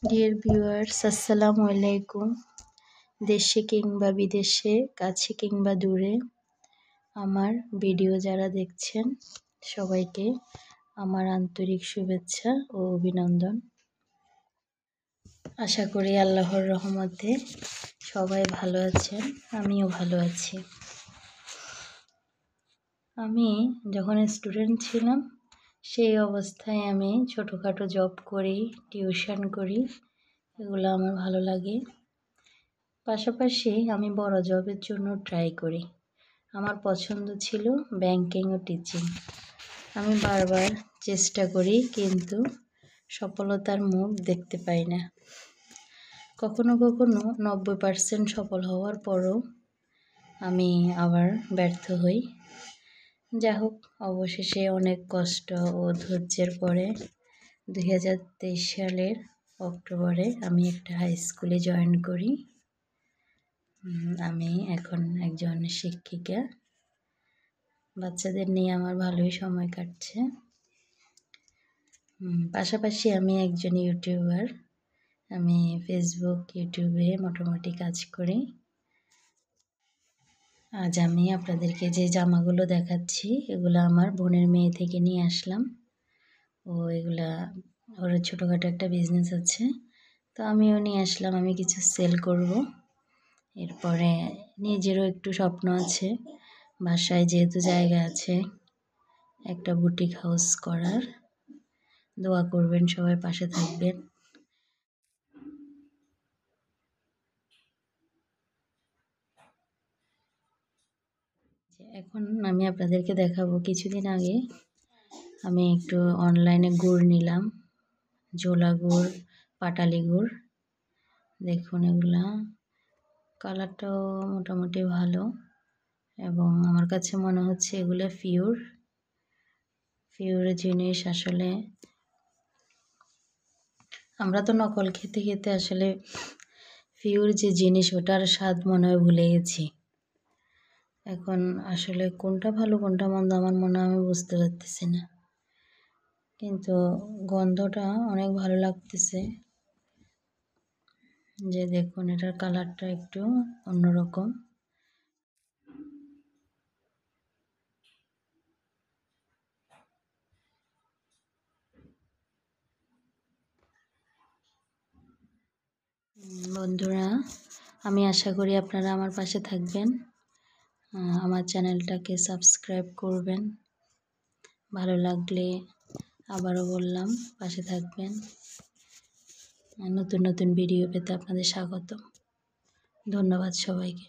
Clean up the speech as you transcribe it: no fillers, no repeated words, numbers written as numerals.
Dear viewers, আসসালামু আলাইকুম। দেশে কিংবা বিদেশে, কাছে কিংবা দূরে আমার ভিডিও যারা দেখছেন সবাইকে আমার আন্তরিক শুভেচ্ছা ও অভিনন্দন। আশা করি আল্লাহর রহমতে সবাই ভালো আছেন, আমিও ভালো আছি। আমি যখন স্টুডেন্ট ছিলাম সেই অবস্থায় আমি ছোটোখাটো জব করি, টিউশন করি, এগুলো আমার ভালো লাগে। পাশাপাশি আমি বড় জবের জন্য ট্রাই করি। আমার পছন্দ ছিল ব্যাংকিং ও টিচিং। আমি বারবার চেষ্টা করি কিন্তু সফলতার মুখ দেখতে পাই না। কখনো কখনো 90% সফল হওয়ার পরও আমি আবার ব্যর্থ হই। যা হোক, অবশেষে অনেক কষ্ট ও ধৈর্যের পরে 2023 সালের অক্টোবরে আমি একটা হাই স্কুলে জয়েন করি। আমি এখন একজন শিক্ষিকা। বাচ্চাদের নিয়ে আমার ভালোই সময় কাটছে। পাশাপাশি আমি একজন ইউটিউবার। আমি ফেসবুক, ইউটিউবে মোটামুটি কাজ করি। আজ আমি আপনাদেরকে যে জামাগুলো দেখাচ্ছি এগুলো আমার বোনের মেয়ে থেকে নিয়ে আসলাম। এগুলা ওর ছোটোখাটো একটা বিজনেস আছে, তো আমিও নিয়ে আসলাম। আমি কিছু সেল করব। এরপরে নিজেরও একটু স্বপ্ন আছে, বাসায় যেহেতু জায়গা আছে একটা বুটিক হাউস করার। দোয়া করবেন, সবাই পাশে থাকবেন। এখন আমি আপনাদেরকে দেখাবো, কিছুদিন আগে আমি একটু অনলাইনে গুড় নিলাম, জোলা গুড়, পাটালি গুড়। দেখুন, এগুলা কালারটাও মোটামুটি ভালো এবং আমার কাছে মনে হচ্ছে এগুলো পিওর জিনিস। আসলে আমরা তো নকল খেতে খেতে আসলে পিওর যে জিনিস ওটার স্বাদ মনে হয় ভুলে গেছি। এখন আসলে কোনটা ভালো কোনটা মন্দ আমার মনে হয় আমি বুঝতে পারতেছি না, কিন্তু গন্ধটা অনেক ভালো লাগতেছে। যে দেখুন, এটার কালারটা একটু অন্যরকম। বন্ধুরা, আমি আশা করি আপনারা আমার পাশে থাকবেন, আমার চ্যানেলটাকে সাবস্ক্রাইব করবেন। ভালো লাগলে আবারও বললাম পাশে থাকবেন। নতুন নতুন ভিডিও পেতে আপনাদের স্বাগত। ধন্যবাদ সবাইকে।